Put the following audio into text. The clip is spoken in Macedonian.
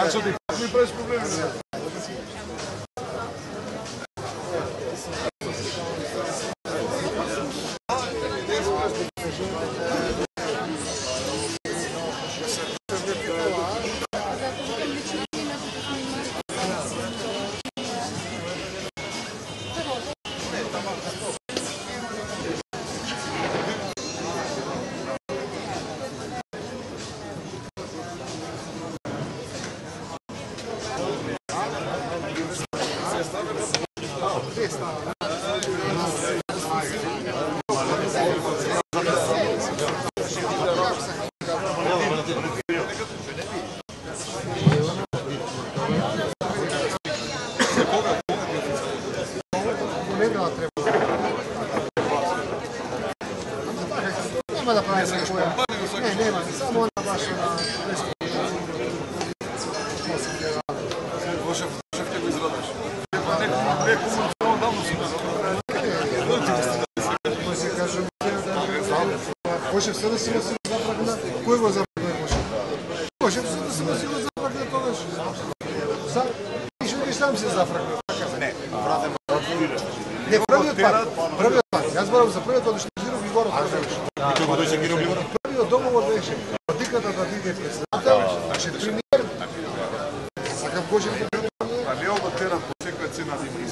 Защото и пак ми правиш проблеми. Nema da pravi se koja. Ne, nema, samo ona baš ona... Gošев te го израдаш. Неко му давно си Гошев се да си го запрагна. Кој го запрагна Гошев? Гошев се да си го запрагна тогаш. И што виж там се запрагна. Не, правда не, првиот пат. Јас барам за првиот пат што Гиров и Горов. И тој го дојде Гиров и Горов? Првиот договор беше диката да биде председател, значи премиер. Сакав Гошев да биде премиер. А не го терат по секоја цена да има